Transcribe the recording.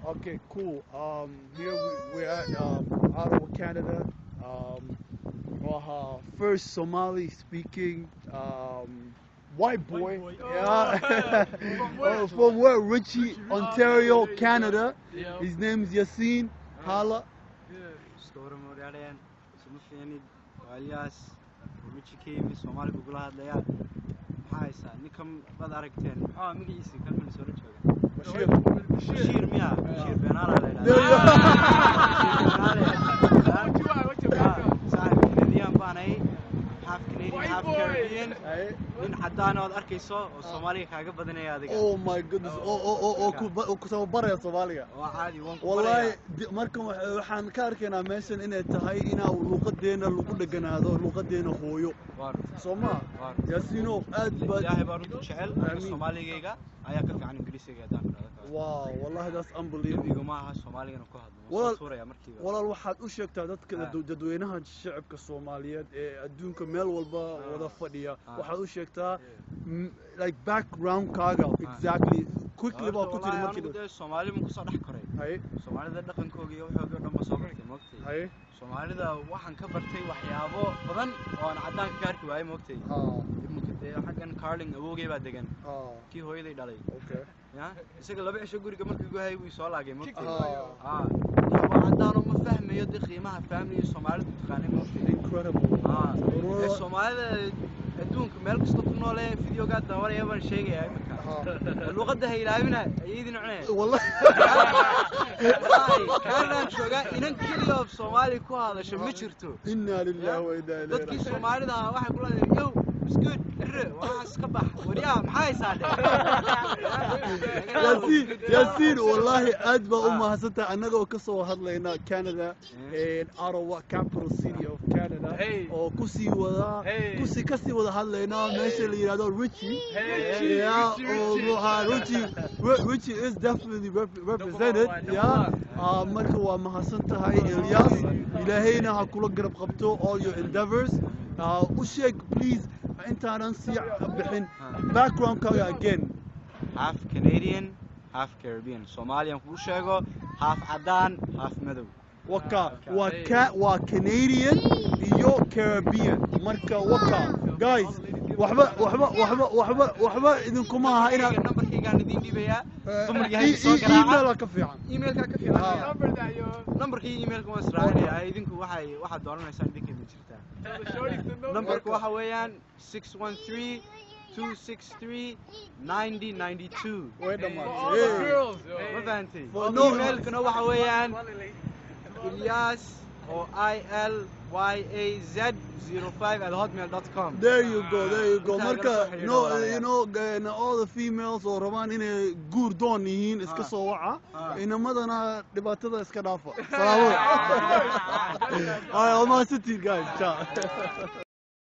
Okay, cool. Here we're at Ottawa, Canada. First Somali-speaking white boy. Yeah. From where? Richie, Ontario, Canada. His name is Yassine. Hala. soomaaliga ugu hadlaya maxaysa ninkam bad aragteen magaciisa kalman soo jooga Bashir miya Bashir beenala la Canadian baanay half Canadian half Caribbean in cadaan oo arkayso oo Soomaaliga kaaga badanaya adiga Oh my goodness ku soo baraya Soomaaliga caadi wallahi markan waxaan ka arkaynaa meeshan inay tahay inaa luqadeena lagu dhaganaado luqadeena hooyo Soomaa Yassino aad baad ilaahay baan u jecel Soomaaligayga ayaa ka fiican Ingiriisiga hadaan wow wallahi that's unbelievable ma aha Soomaaligana ku hadlo suuraya markii walaal waxaad u sheegtaa dadka dadweynaha shacabka Soomaaliyeed ee adduunka meel walba wada fadhiya waxaad u sheegtaa like background kaaga exactly quickly ba ku tiri markii Soomaali ma ku soo dhax koray Soomaalida dhaqankooda iyo waxooga dhan ma soo bartay moogtay Soomaalida waxaan ka bartay waxyaabo badan oo aan cadaan ka arki waayay moogtay xaggan Carling awoogay baa degan kii hooyaday dhalay okay ya isaga laba cisho guriga markii uu hayay wuu soo laagay moogtay cadaan ma fahmayo qiimaha family Soomaalidu taqaanay moogtay incredible Soomaalida adduunka meel kasta ku nool ee videoga daawanayo baan sheegaya imika luqadda haylaabina ayidin cunay wallahi كان شوقا إنك كل يوم صومالي كهذا شو مشرتو إنا لله وإنا إليه راجعون. تذكر صومالي ده واحد يقول له يو مسكوت كره واحد سكبح وريام هاي ساده. ياسين والله أدبا أمها ستة أنا جو كسو هذا كندا in Ottawa capital city of Canada أو كسي وذا كسي وذا هذا ماشي اللي هذا Richie Richie is definitely represented marka waa mahadsantahay Ilyas ilaahayna ha kula garab qabto all your endeavors u sheeg please intaanan sii bixin background kaaga again half Canadian half Caribbean Somalian ku sheego half cadaan half madow waa Canadian iyo Caribbean marka guys waxba idinkuma aha inaad numberkaygaan idin dhibayaa email ka fiican emailka ka fiican numberkii emailka waa israacinaya idinku waxa doonanaysaan idinka idin jirtaa numberku waxa weeyaan 613-263-9092 way dhamaatay ma fahantay emailkuna waxa weeyaan Ilyas or ILYAZ05@hotmail.com. There you go. Marka, you know, all the females or Roman in a good don yihiin iska soo waca. Inamadana dhibaatada iska dhaafa. Salaamo. Ay, ma city guys. Ciao.